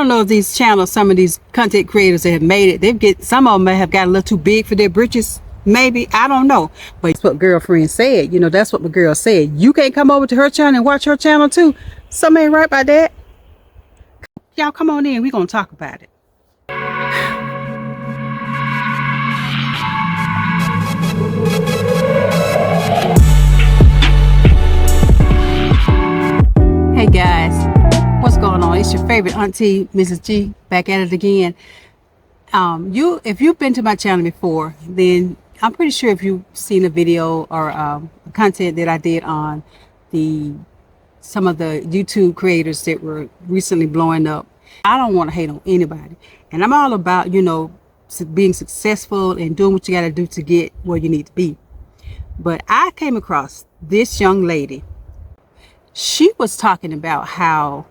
don't know if these channels, some of these content creators that have made it, some of them may have got a little too big for their britches. Maybe, I don't know. But that's what girlfriend said. You know, that's what the girl said. You can't come over to her channel and watch her channel too. Something ain't right by that. Y'all come on in. We're going to talk about it. Hey guys, what's going on? It's your favorite auntie, Mrs. G, back at it again. If you've been to my channel before, then I'm pretty sure if you've seen a video or content that I did on some of the YouTube creators that were recently blowing up. I don't want to hate on anybody, and I'm all about, you know, being successful and doing what you got to do to get where you need to be. But I came across this young lady. She was talking about how,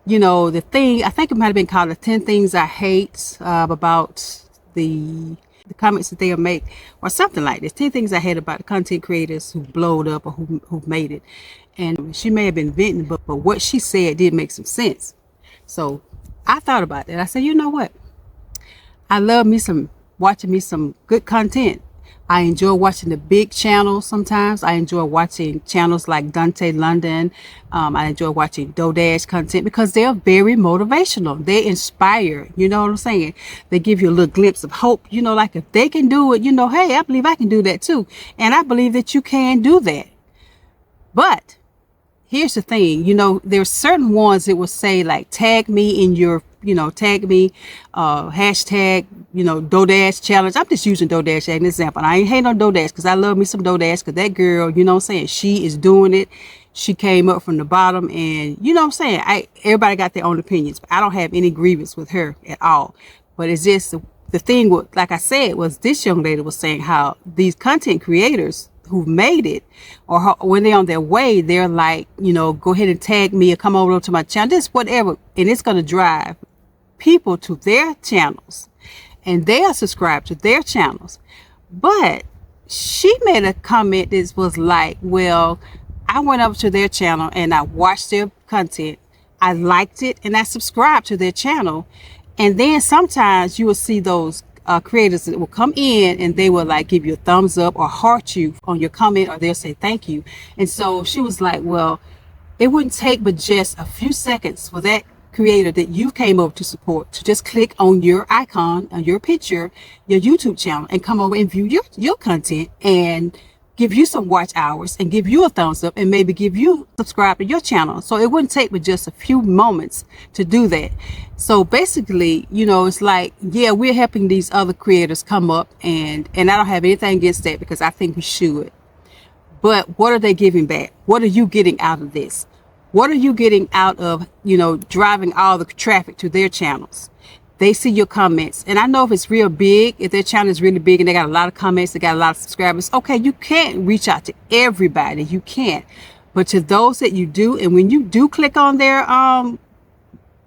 you know, the thing, I think it might have been called the 10 things I hate about the comments that they'll make, or something like this. 10 things I hate about the content creators who blowed up or who made it. And she may have been venting, but what she said did make some sense. So I thought about that. I said, you know what? I love watching me some good content. I enjoy watching the big channels sometimes. I enjoy watching channels like Dante London. I enjoy watching DoDash content because they're very motivational. They inspire, you know what I'm saying? They give you a little glimpse of hope. You know, like if they can do it, you know, hey, I believe I can do that too. And I believe that you can do that. But here's the thing, you know, there's certain ones that will say like, tag me in your, you know, tag me, hashtag, you know, DoDash challenge. I'm just using DoDash as an example. And I ain't hating on DoDash because I love me some DoDash because that girl, you know what I'm saying, she is doing it. She came up from the bottom and, you know what I'm saying, everybody got their own opinions. But I don't have any grievance with her at all. But it's just the thing, like I said, was this young lady was saying how these content creators who've made it, or when they're on their way, they're like, you know, go ahead and tag me or come over to my channel, just whatever. And it's going to drive people to their channels and they are subscribed to their channels. But she made a comment that was like, well, I went up to their channel and I watched their content. I liked it and I subscribed to their channel. And then sometimes you will see those creators that will come in and they will like give you a thumbs up or heart you on your comment, or they'll say thank you. And so she was like, well, it wouldn't take but just a few seconds for that creator that you came over to support to just click on your icon, on your picture, your YouTube channel, and come over and view your content and give you some watch hours and give you a thumbs up and maybe give you subscribe to your channel. So it wouldn't take but just a few moments to do that. So basically, you know, it's like, yeah, we're helping these other creators come up, and I don't have anything against that because I think we should. But what are they giving back? What are you getting out of this? What are you getting out of, you know, driving all the traffic to their channels? They see your comments. And I know if it's real big, if their channel is really big and they got a lot of comments, they got a lot of subscribers, okay, you can't reach out to everybody. You can't. But to those that you do, and when you do click on their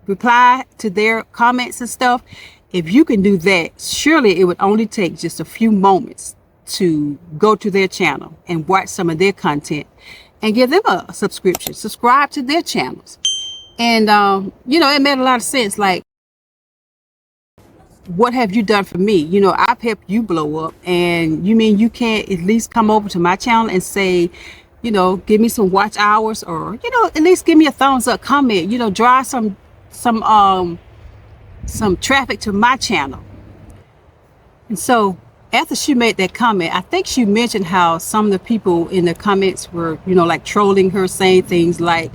reply to their comments and stuff, if you can do that, surely it would only take just a few moments to go to their channel and watch some of their content and give them a subscription, subscribe to their channels. And, you know, it made a lot of sense. Like, what have you done for me? You know, I've helped you blow up, and you mean you can't at least come over to my channel and say, you know, give me some watch hours, or, you know, at least give me a thumbs up, comment, you know, drive some traffic to my channel. And so after she made that comment, I think she mentioned how some of the people in the comments were, you know, like trolling her, saying things like,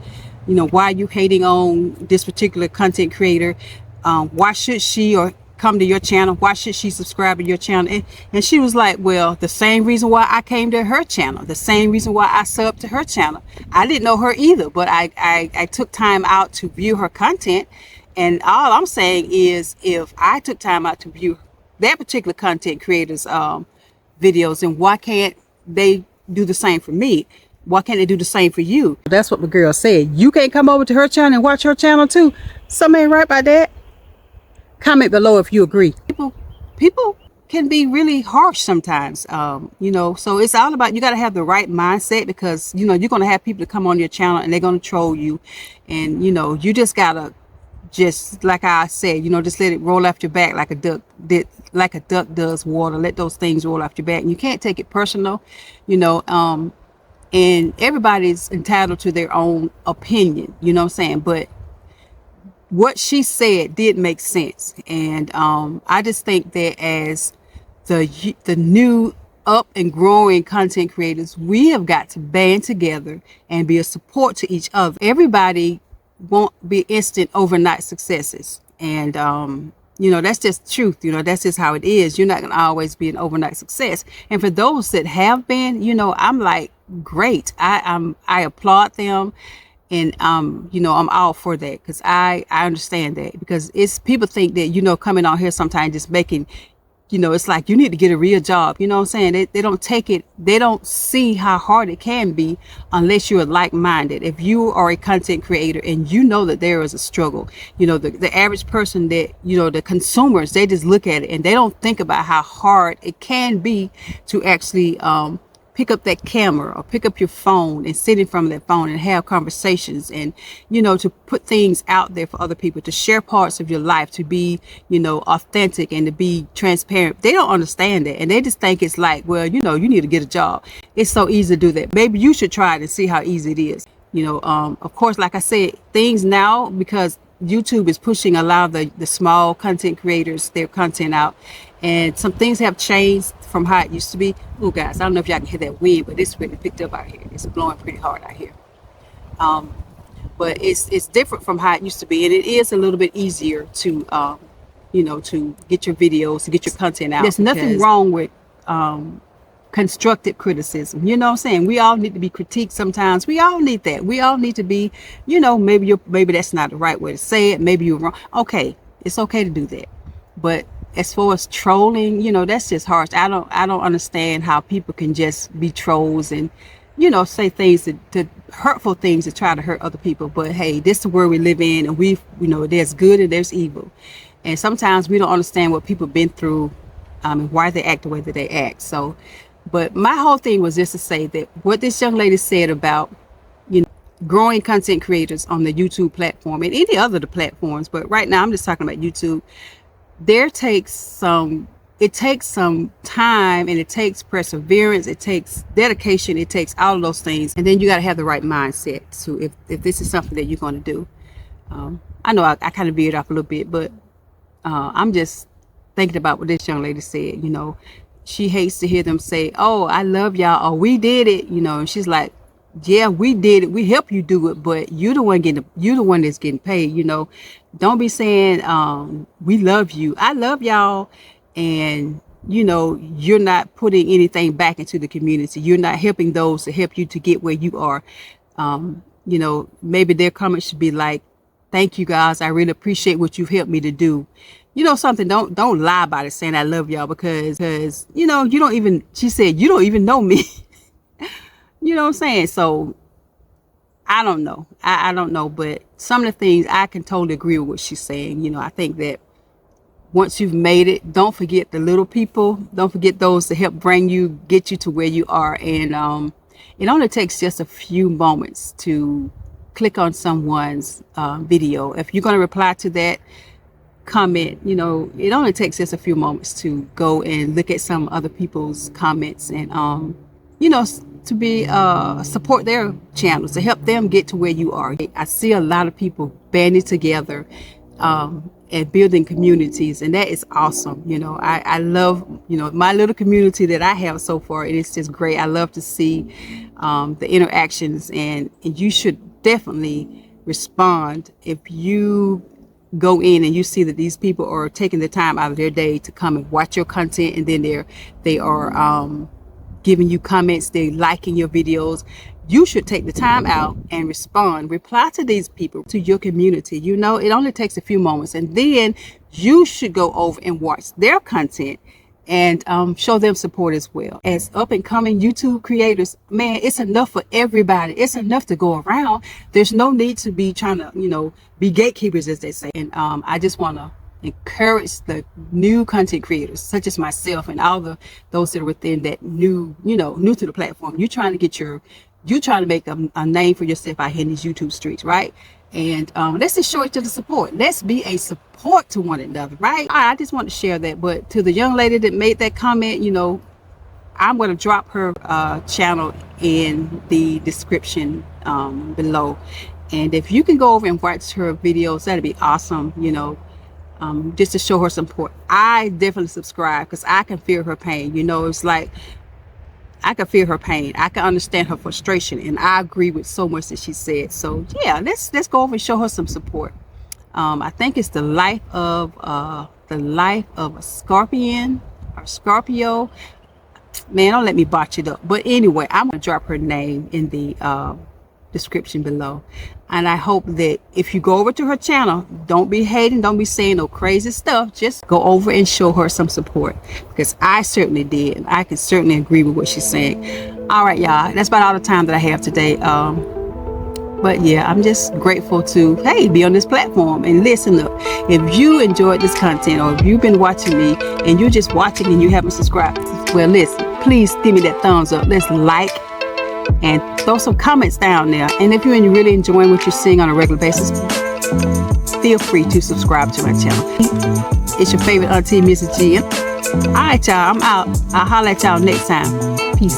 you know, why are you hating on this particular content creator? Why should she or come to your channel? Why should she subscribe to your channel? And she was like, well, the same reason why I came to her channel, the same reason why I subbed to her channel. I didn't know her either, but I took time out to view her content. And all I'm saying is, if I took time out to view that particular content creator's videos, and why can't they do the same for me? Why can't they do the same for you? That's what the girl said. You can't come over to her channel and watch her channel too. Something ain't right by that. Comment below if you agree. People can be really harsh sometimes, you know, so it's all about, you got to have the right mindset, because, you know, you're going to have people to come on your channel and they're going to troll you, and, you know, you just got to just like I said, just let it roll off your back like a duck like a duck does water. Let those things roll off your back. And you can't take it personal, you know. And everybody's entitled to their own opinion, you know what I'm saying? But what she said did make sense. And I just think that as the new up and growing content creators, we have got to band together and be a support to each other. Everybody won't be instant overnight successes. And that's just truth. That's just how it is. You're not going to always be an overnight success. And for those that have been, I'm like, great. I applaud them. And, I'm all for that, because I understand that, because it's people think that, coming on here sometimes just making, it's like you need to get a real job. You know what I'm saying? They don't take it. They don't see how hard it can be unless you're like-minded. If you are a content creator and you know that there is a struggle, the average person that, the consumers, they just look at it and they don't think about how hard it can be to actually, pick up that camera or pick up your phone and sit in front of that phone and have conversations and, to put things out there for other people, to share parts of your life, to be, authentic and to be transparent. They don't understand that. And they just think it's like, well, you need to get a job. It's so easy to do that. Maybe you should try it and see how easy it is. Of course, like I said, things now, because YouTube is pushing a lot of the small content creators, their content out, and some things have changed from how it used to be. Oh, guys, I don't know if y'all can hear that wind, but it's really picked up out here. It's blowing pretty hard out here. But it's different from how it used to be, and it is a little bit easier to, to get your videos, to get your content out. There's nothing wrong with constructive criticism. You know what I'm saying? We all need to be critiqued sometimes. We all need that. We all need to be, maybe that's not the right way to say it. Maybe you're wrong. Okay, it's okay to do that. But as far as trolling, that's just harsh. I don't understand how people can just be trolls and, say things to hurtful things to try to hurt other people. But hey, this is the world we live in, and there's good and there's evil. And sometimes we don't understand what people been through, and why they act the way that they act. So, but my whole thing was just to say that what this young lady said about, growing content creators on the YouTube platform and any other the platforms, but right now I'm just talking about YouTube. It takes some time, and it takes perseverance, it takes dedication, it takes all of those things, and then you got to have the right mindset to if this is something that you're going to do. I know I kind of veered off a little bit, but I'm just thinking about what this young lady said. She hates to hear them say, "Oh, I love y'all," or "We did it," and she's like, yeah, we did it. We help you do it, but you're the one that's getting paid. Don't be saying, we love you. I love y'all. And, you're not putting anything back into the community. You're not helping those to help you to get where you are. Maybe their comments should be like, thank you guys. I really appreciate what you've helped me to do. Something, don't lie about it saying I love y'all, because you don't even, she said, you don't even know me. You know what I'm saying? So I don't know. I don't know. But some of the things I can totally agree with what she's saying. I think that once you've made it, don't forget the little people. Don't forget those to help get you to where you are. And it only takes just a few moments to click on someone's video. If you're going to reply to that comment, it only takes just a few moments to go and look at some other people's comments and, to be support their channels, to help them get to where you are. I see a lot of people banding together and building communities, and that is awesome. I love my little community that I have so far, and it's just great. I love to see the interactions, and you should definitely respond if you go in and you see that these people are taking the time out of their day to come and watch your content, and then they are giving you comments, they liking your videos. You should take the time out and reply to these people, to your community. It only takes a few moments, and then you should go over and watch their content and show them support as well. As up and coming YouTube creators, man, it's enough for everybody. It's enough to go around. There's no need to be trying to, be gatekeepers, as they say. And I just want to encourage the new content creators such as myself and all those that are within that new to the platform. You're trying to make a name for yourself out here in these YouTube streets, right? And let's just show each other support. Let's be a support to one another, right? I just want to share that. But to the young lady that made that comment, you know, I'm going to drop her channel in the description below. And if you can go over and watch her videos, that'd be awesome, you know, just to show her support. I definitely subscribe because I can feel her pain. You know, it's like I can feel her pain. I can understand her frustration, and I agree with so much that she said. So yeah, let's go over and show her some support. I think it's the life of a scorpion or Scorpio. Man, don't let me botch it up. But anyway, I'm gonna drop her name in the description below. And I hope that if you go over to her channel, don't be hating, don't be saying no crazy stuff. Just go over and show her some support, because I certainly did, and I can certainly agree with what she's saying. All right, y'all, that's about all the time that I have today. But yeah, I'm just grateful to, hey, be on this platform. And listen up, if you enjoyed this content, or if you've been watching me and you're just watching and you haven't subscribed, well, listen, please give me that thumbs up. Let's like and throw some comments down there. And if you're really enjoying what you're seeing on a regular basis, feel free to subscribe to my channel. It's your favorite auntie, Mrs. G. All right, y'all, I'm out. I'll holler at y'all next time. Peace.